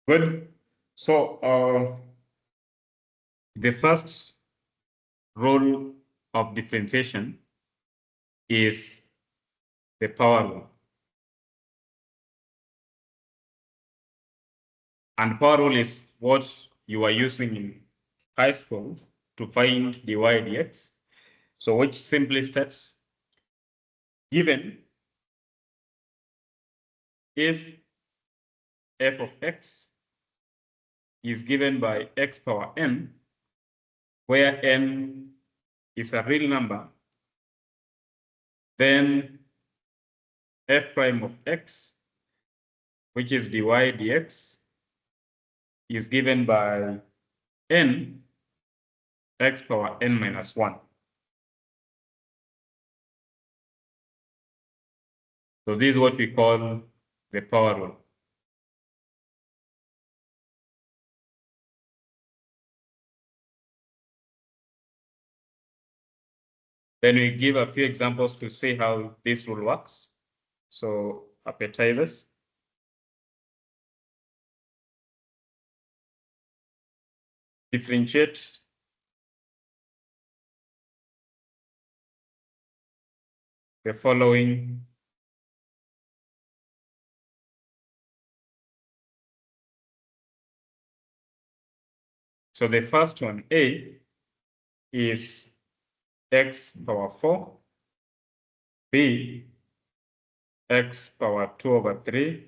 Good. So the first rule of differentiation is the power rule. And power rule is what you are using in high school to find dy dx. So which simply states, given if f of x is given by x power n, where n is a real number, then f prime of x, which is dy dx, is given by n x power n minus 1. So this is what we call the power rule. Then we give a few examples to see how this rule works. So appetizers. Differentiate the following So the first one, A, is x power 4, B, x power 2 over 3,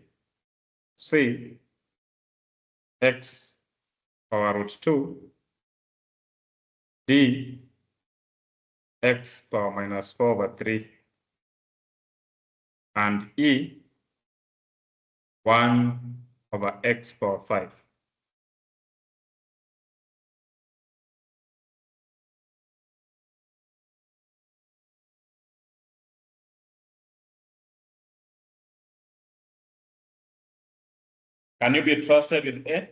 C, x power root 2, D, x power minus 4 over 3, and E, 1 over x power 5. Can you be trusted with A?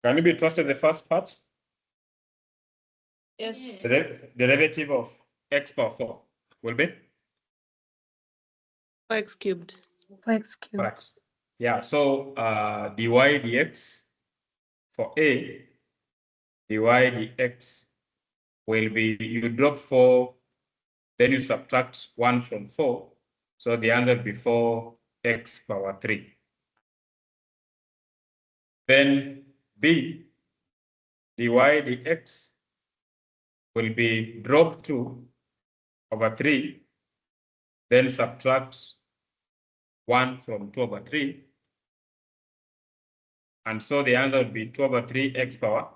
Can you be trusted the first part? Yes. The derivative of x power 4 will be? 4x cubed. 4x cubed. Correct. Yeah, so dy dx for A, dy dx will be, you drop 4, then you subtract 1 from 4. So the answer will be 4x power 3. Then B, dy dx will be drop 2 over 3, then subtract 1 from 2 over 3. And so the answer would be 2 over 3 x power?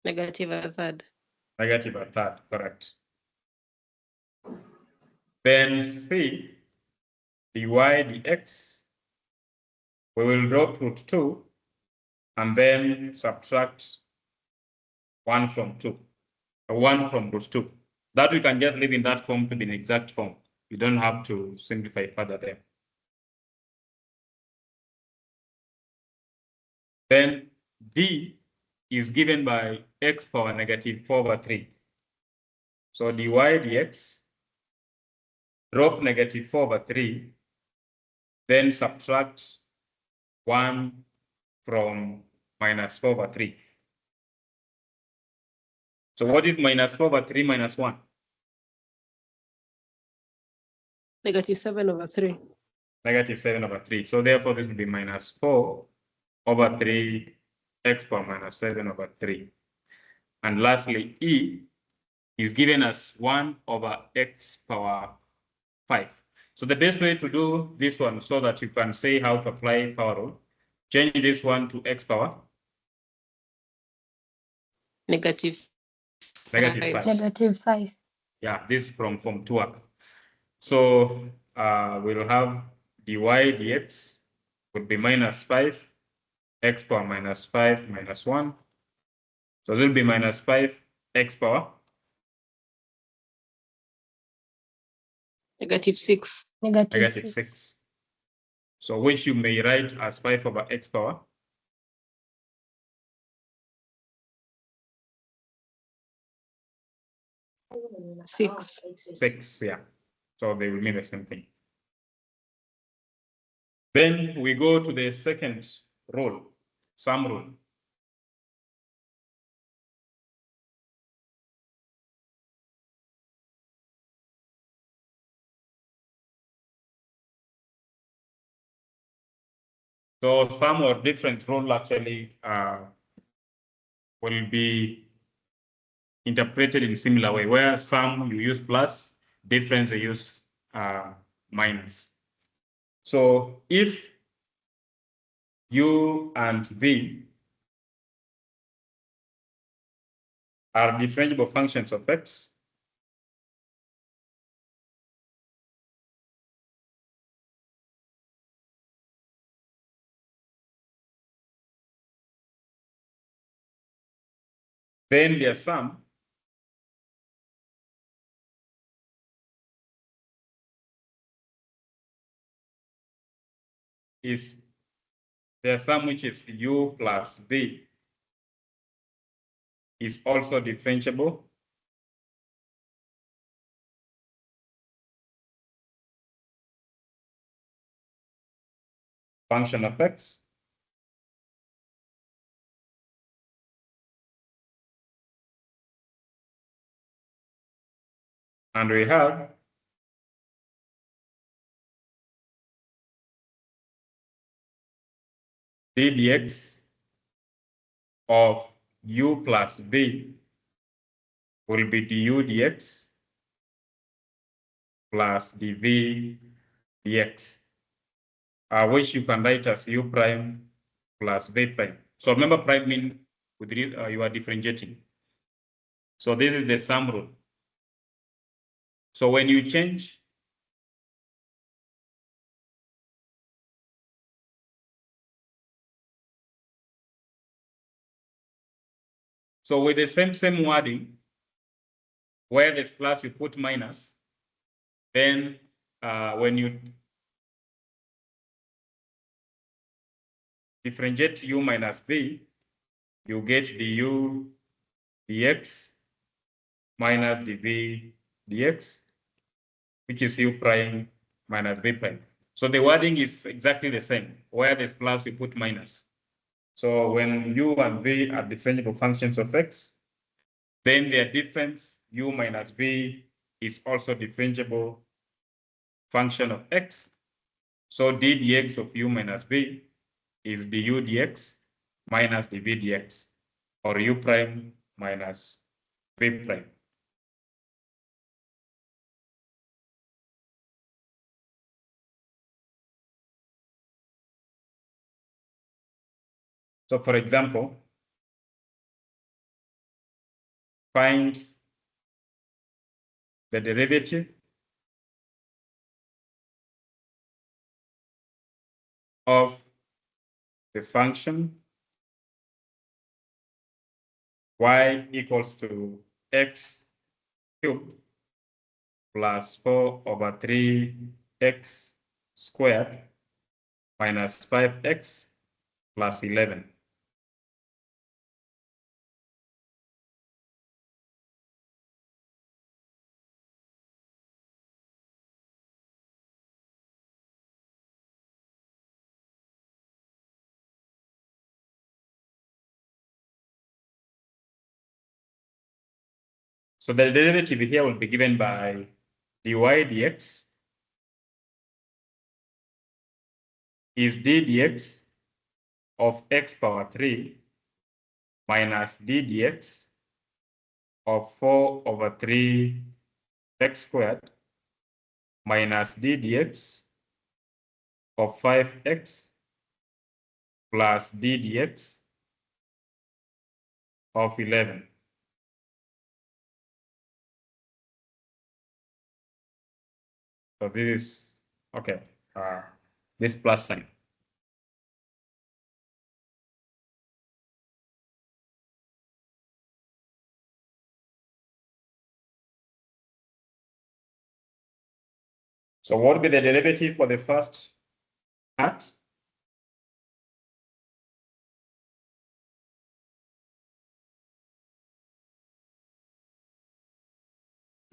Negative a third. Negative a third, correct. Then C, dy dx, we will drop root 2 and then subtract 1 from 2, or 1 from root 2. That we can just leave in that form to be an exact form. You don't have to simplify further there. Then D is given by x power negative 4 over 3. So dy dx, drop negative 4 over 3, then subtract 1 from minus 4 over 3. So what is minus 4 over 3 minus 1? Negative 7 over 3. Negative 7 over 3. So therefore this will be minus 4 over 3 x power minus 7 over 3. And lastly, E is given as 1 over x power 5. So the best way to do this one so that you can say how to apply power rule, change this one to x power? Negative. Negative 5. Negative 5. Yeah, this is from form 2 up. So we'll have dy dx would be minus 5, x power minus 5 minus 1. So it will be minus 5 x power? Negative 6. Negative 6. So which you may write as 5 over x power? 6. 6, yeah. So they will mean the same thing. Then we go to the second rule, sum rule. So sum or different rule actually will be interpreted in similar way, where sum you use plus, difference you use minus. So if u and v are differentiable functions of x, then their sum is their sum, which is u plus v, is also differentiable function of x, and we have d dx of u plus v will be du dx plus dv dx, which you can write as u prime plus v prime. So remember, prime means you are differentiating. So this is the sum rule. So when you change with the same wording, where there's plus you put minus, then when you differentiate u minus v, you get du dx minus dv dx, which is u prime minus v prime. So the wording is exactly the same. Where there's plus, you put minus. So when u and v are differentiable functions of x, then their difference, u minus v, is also differentiable function of x. So d dx of u minus v is du dx minus dv dx, or u prime minus v prime. So for example, find the derivative of the function y equals to x cubed plus 4/3x squared minus 5x plus 11. So the derivative here will be given by dy dx is d dx of x power 3 minus d dx of 4/3x squared minus d dx of 5x plus d dx of 11. So this is, okay, this plus sign. So what would be the derivative for the first part?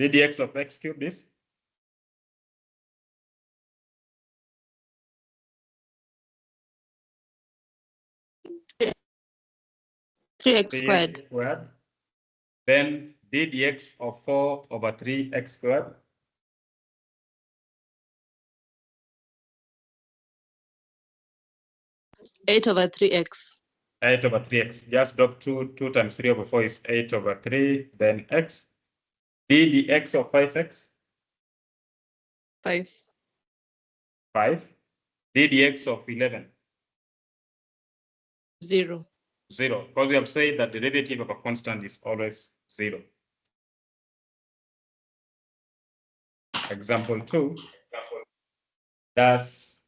dx of x cubed is 3x 3x squared. squared. Then ddx of 4 over 3x squared. Eight over 3x. 8 over 3x. Just drop 2 times 3 over 4 is 8 over 3, then x. ddx of 5x. 5. 5. ddx of 11. 0. 0. Because we have said that the derivative of a constant is always 0. Example 2. Does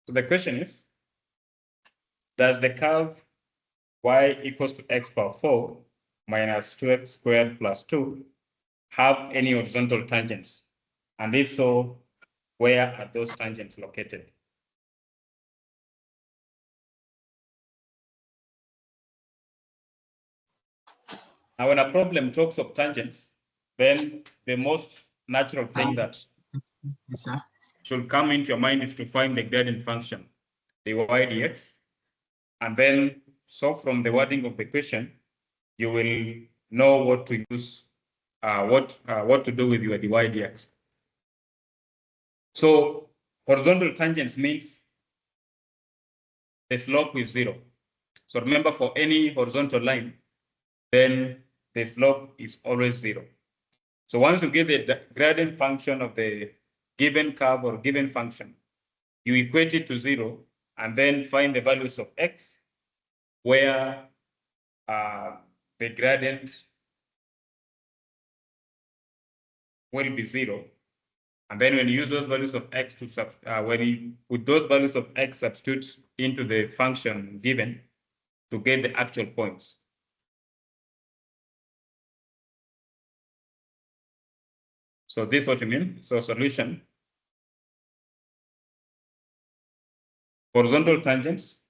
So the question is, does the curve y equals to x power 4 minus 2x squared plus 2 have any horizontal tangents? And if so, where are those tangents located? Now, when a problem talks of tangents, then the most natural thing that should come into your mind is to find the gradient function, dy dx. And then, so from the wording of the question, you will know what to use, what to do with your dy dx. So horizontal tangents means the slope is 0. So remember, for any horizontal line, then the slope is always 0. So once you get the gradient function of the given curve or given function, you equate it to 0 and then find the values of x where the gradient will be 0. And then when you use those values of x to when you put those values of x substitute into the function given to get the actual points. So this is what you mean. So solution. Horizontal tangents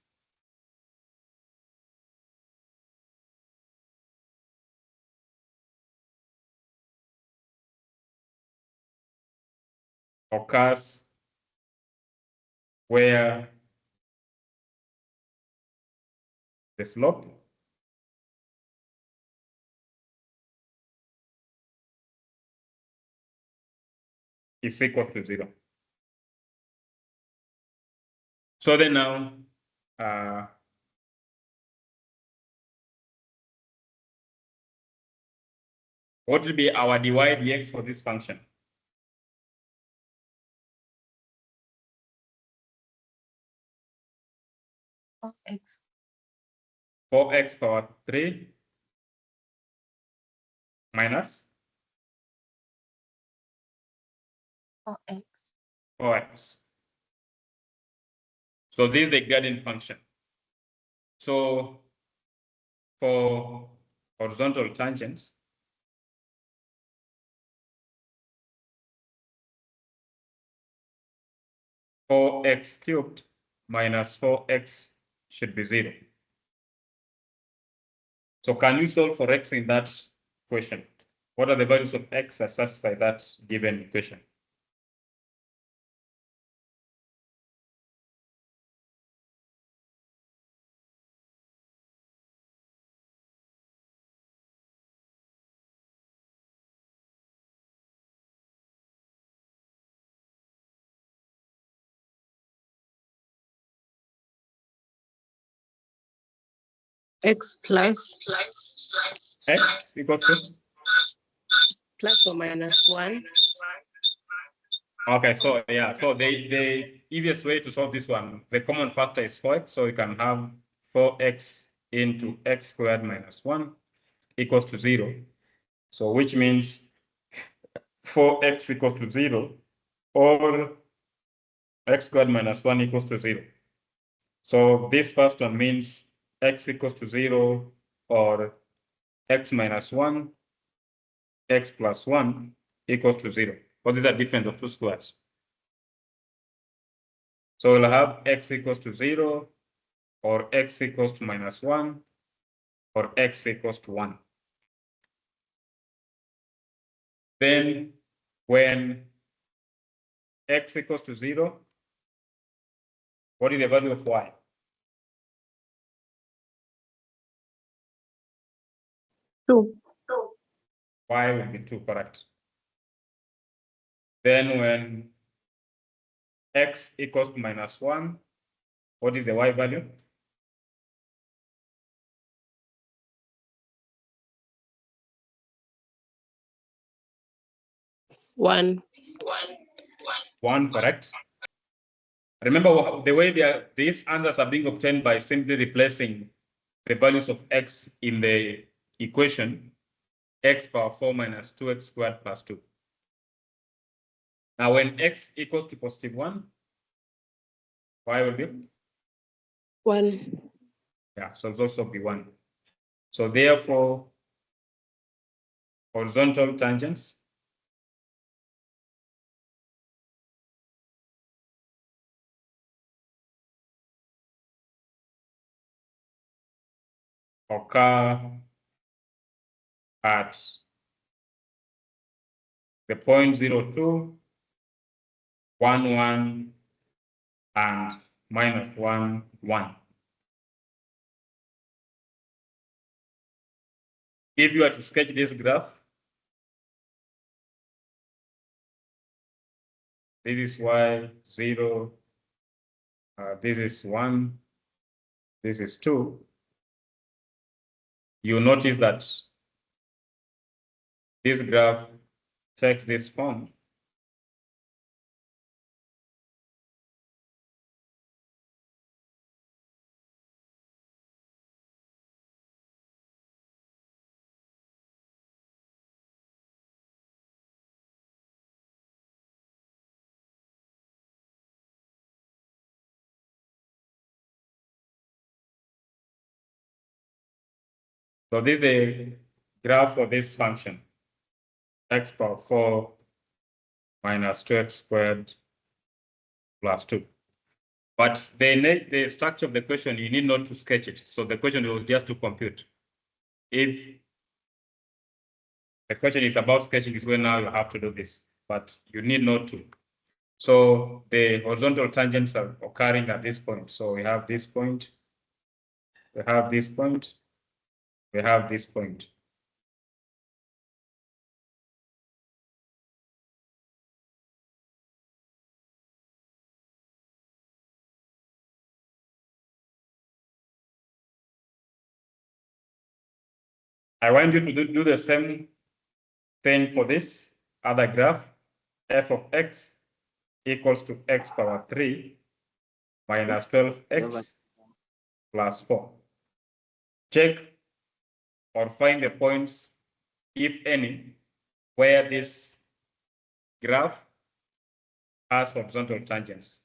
occurs where the slope is equal to 0. So then now, what will be our dy dx for this function? X. 4x power 3 minus 4x. 4x. So this is the gradient function. So for horizontal tangents, four x cubed minus 4x should be 0. So can you solve for x in that question? What are the values of x assessed by that given equation? X plus X equals to? plus or minus 1. Okay, so yeah, so the easiest way to solve this one, the common factor is 4x, so you can have 4x into x squared minus 1 equals to 0. So which means 4x equals to 0 or x squared minus 1 equals to 0. So this first one means x equals to 0 or x minus 1, x plus 1 equals to 0. What is the difference of two squares? So we'll have x equals to 0 or x equals to minus 1 or x equals to 1. Then when x equals to 0, what is the value of y? Two. Y will be 2, correct. Then when x equals to minus 1, what is the y value? One. 1, correct. Remember the way these answers are being obtained by simply replacing the values of x in the equation, x power 4 minus 2x squared plus 2. Now when x equals to positive 1, y will be? 1. Yeah, so it's also be 1. So therefore, horizontal tangents occur at the point 0, 2, 1, 1, and minus 1, 1. If you are to sketch this graph, this is y 0, this is 1, this is 2. You notice that this graph takes this form. So this is the graph for this function, x power 4 minus 2x squared plus 2. But the structure of the question, you need not to sketch it. So the question was just to compute. If the question is about sketching, is when now you have to do this, but you need not to. So the horizontal tangents are occurring at this point. So we have this point, we have this point, we have this point. I want you to do the same thing for this other graph. F of x equals to x power 3 minus 12x plus 4. Check or find the points, if any, where this graph has horizontal tangents.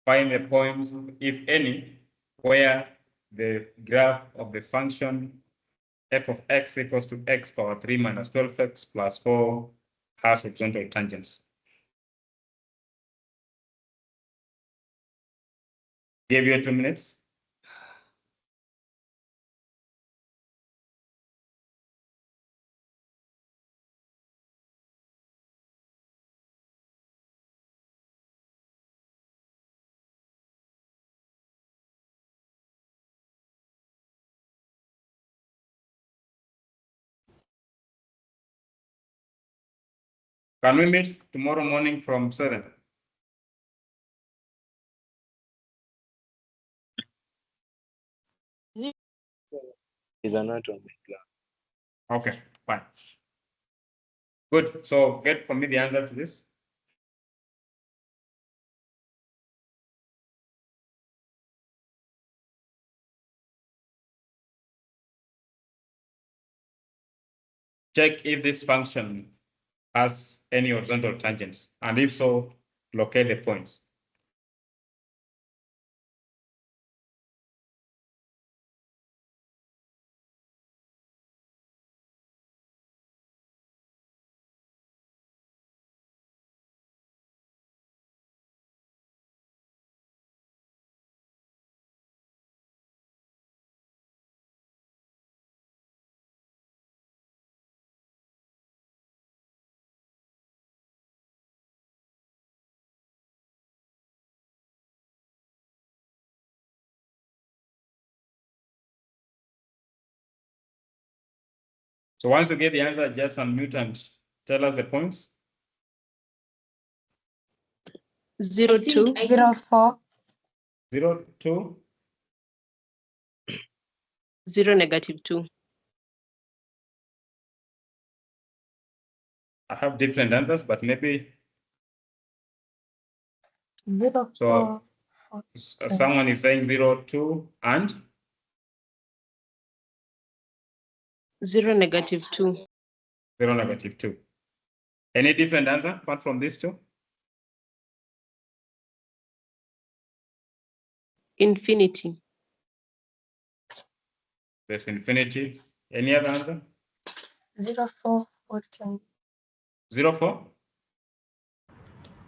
Find the points, if any, where the graph of the function f of x equals to x power 3 minus 12x plus 4 has horizontal tangents. Give you 2 minutes. Can we meet tomorrow morning from 7? Is not on my plan. Okay, fine. Good. So get for me the answer to this. check if this function has any horizontal tangents, and if so, locate the points. So once you get the answer, just unmute and tell us the points. 0, 2, 0, 4, 0, 2, 0, negative 2. I have different answers, but maybe 0, so 4, someone is saying 0, 2, and 0, negative 2. 0, negative 2. Any different answer apart from these two? Infinity. There's infinity. Any other answer? 0, 4, 4, 20. 0, 4,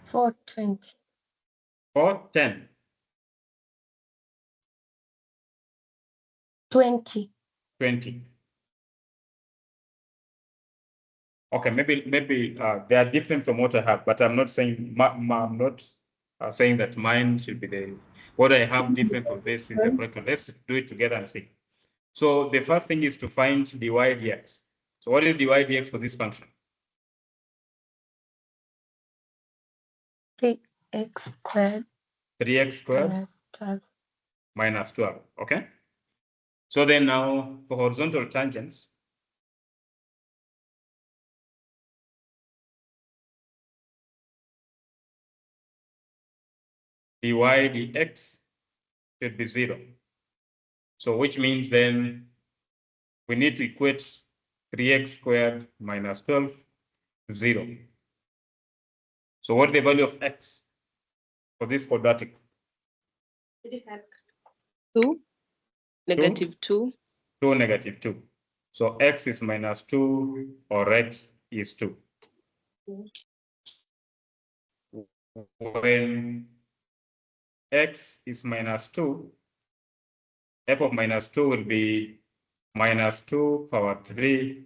4, 20. 4, 10. 20. 20. Okay, maybe they are different from what I have, but I'm not saying I'm not saying that mine should be the what I have different from this is the correct one. Let's do it together and see. So the first thing is to find dy dx. So what is dy dx for this function? 3x squared 3x squared minus 12. minus 12. Okay. So then now for horizontal tangents, dy dx should be 0. So which means then we need to equate 3x squared minus 12 to 0. So what is the value of x for this quadratic? 2, negative 2. 2, negative 2. So x is minus 2 or x is 2. When x is minus 2, f of minus 2 will be minus 2 power 3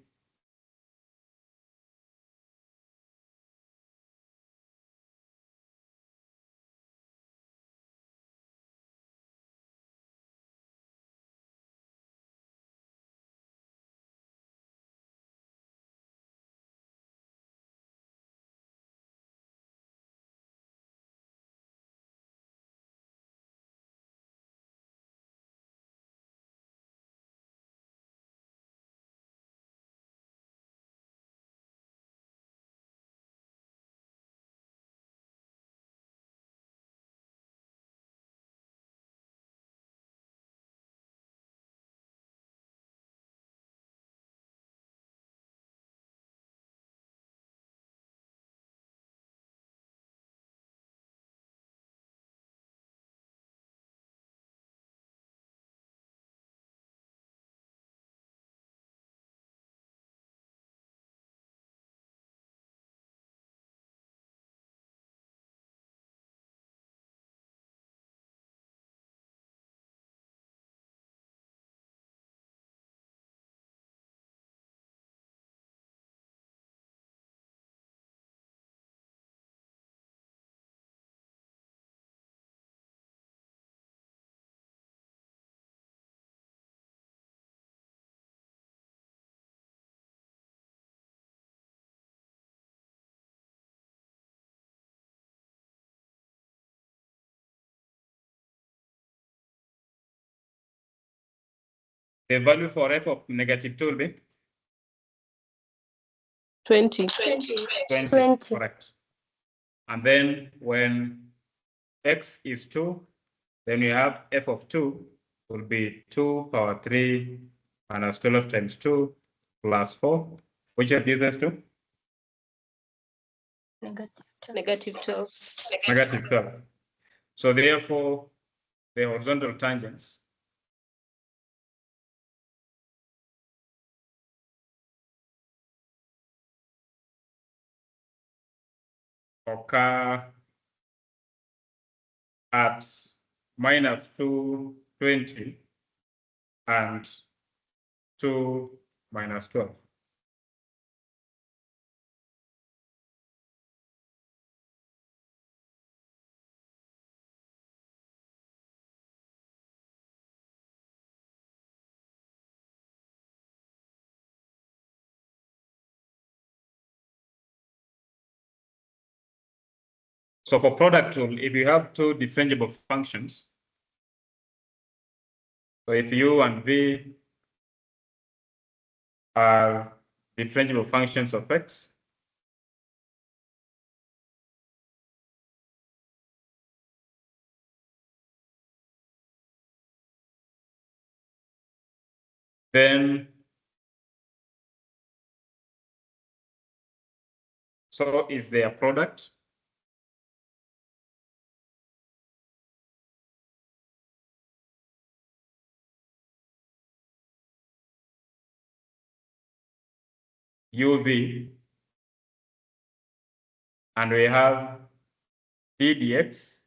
The value for f of negative 2 will be 20. 20. Correct. And then when x is 2, then we have f of 2 will be 2 power 3 minus 12 times 2 plus 4. Which are this to? -2. -12. Negative 12. So therefore, the horizontal tangents occur at -220 and 2 minus 12. So for product rule, if you have two differentiable functions, so if u and v are differentiable functions of x, then so is their product uv, and we have d dx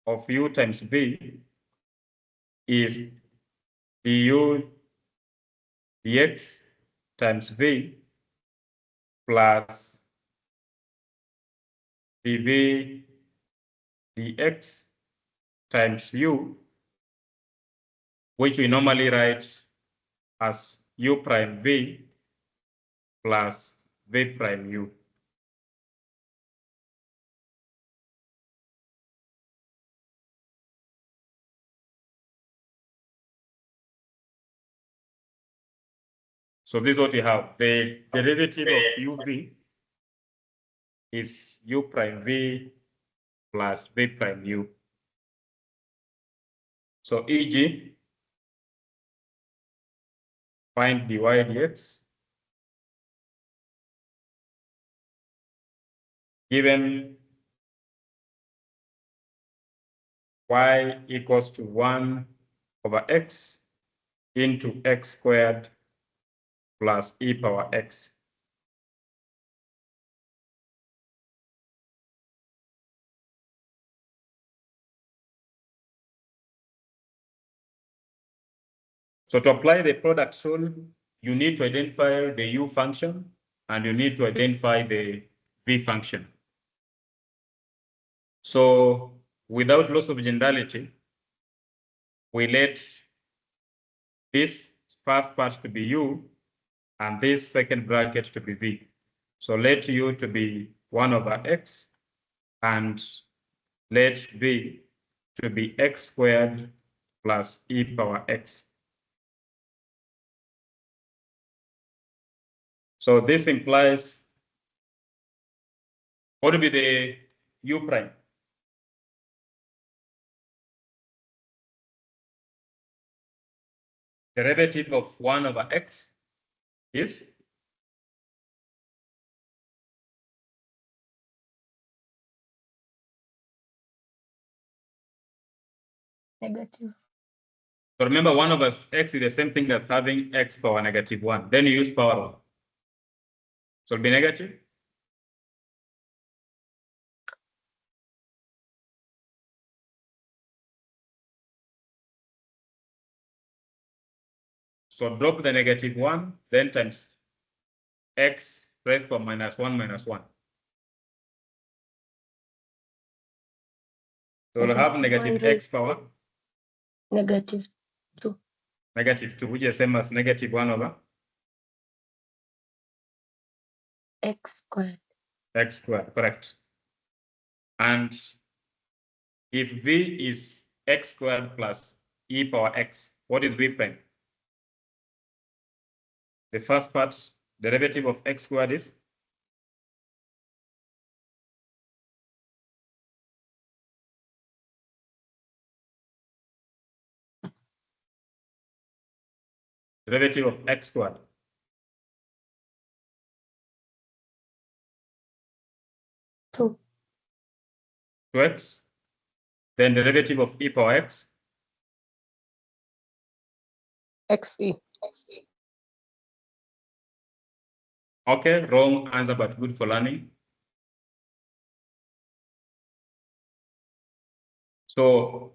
of u times v is du dx times v plus dv dx times u, which we normally write as u prime v plus v prime u. So this is what we have. The derivative of uv is u prime v plus v prime u. So e.g., find dy dx given y equals to 1 over x into x squared plus e power x. So to apply the product rule, you need to identify the u function and you need to identify the v function. So without loss of generality, we let this first part to be u and this second bracket to be v. So let u to be 1 over x and let v to be x squared plus e power x. So this implies what will be the u prime? Derivative of 1 over x is -. so remember 1 over x is the same thing as having x power -1. Then you use power 1. So it'll be negative. So drop the -1, then times x raised to -1 minus 1. So we'll have negative x power -2. -2, which is same as -1 over X squared. x squared, correct. And if v is x squared plus e power x, what is v prime? The first part, derivative of x squared is derivative of x squared. 2. 2x. Then derivative of e power x. XE. Okay, wrong answer, but good for learning. So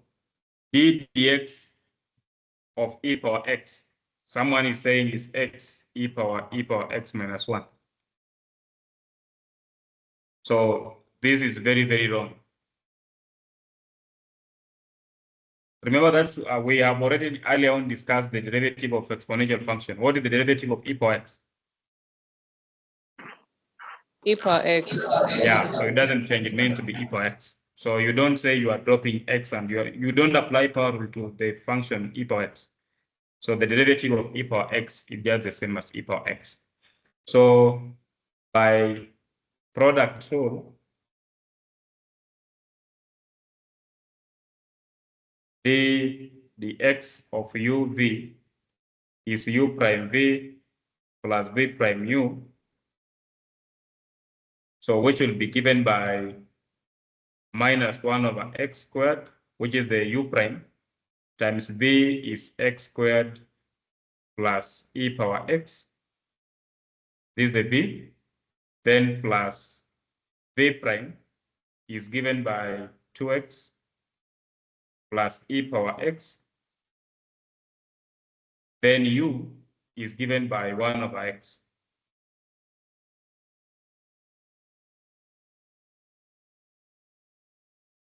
d dx of e power x, someone is saying is x e power x minus 1. So this is very, very wrong. Remember that we have already earlier on discussed the derivative of exponential function. What is the derivative of e power x? E power X. Yeah, so it doesn't change. It means to be e power x. So you don't say you are dropping x and you don't apply power rule to the function e power x. So the derivative of e power x is just the same as e power x. So by product rule, the x of uv is u prime v plus v prime u. So which will be given by minus 1 over x squared, which is the u prime, times v is x squared plus e power x. This is the v. Then plus v prime is given by 2x plus e power x. Then u is given by 1 over x.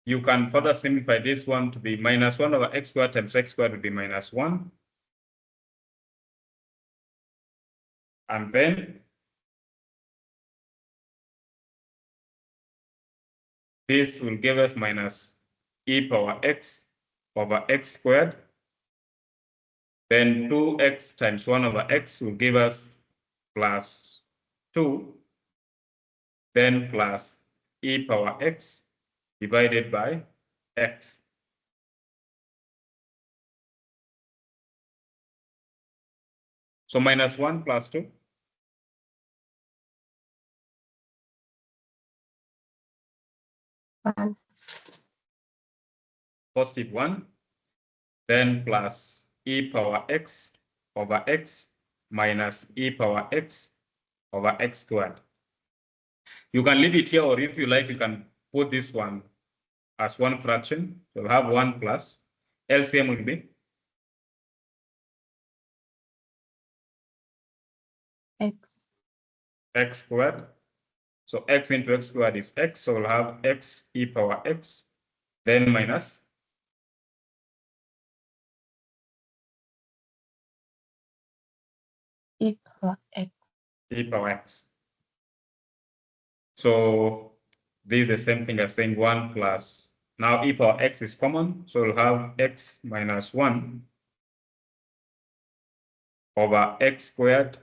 You can further simplify this one to be minus 1 over x squared times x squared would be minus 1. And then this will give us minus e power x over x squared. Then 2x times 1 over x will give us plus 2. Then plus e power x divided by x. So minus 1 plus 2. 1. Positive 1. Then plus e power x over x minus e power x over x squared. You can leave it here, or if you like, you can put this one as one fraction. You'll have 1 plus LCM will be X. x squared. So x into x squared is x. So we'll have x e power x, then minus E power X. e power x. So this is the same thing as saying 1 plus. Now e power x is common. So we'll have x minus 1 over x squared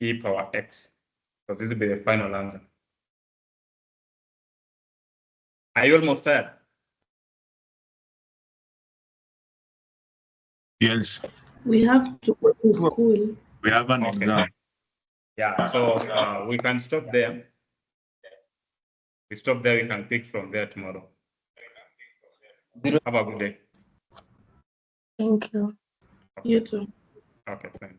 e power x. So this will be the final answer. Are you almost tired? Yes, We have to go to school. we have an Okay. exam. Yeah, so we can stop there. We stop there, we can pick from there tomorrow. Have a good day. Thank you. You too. Okay, thanks.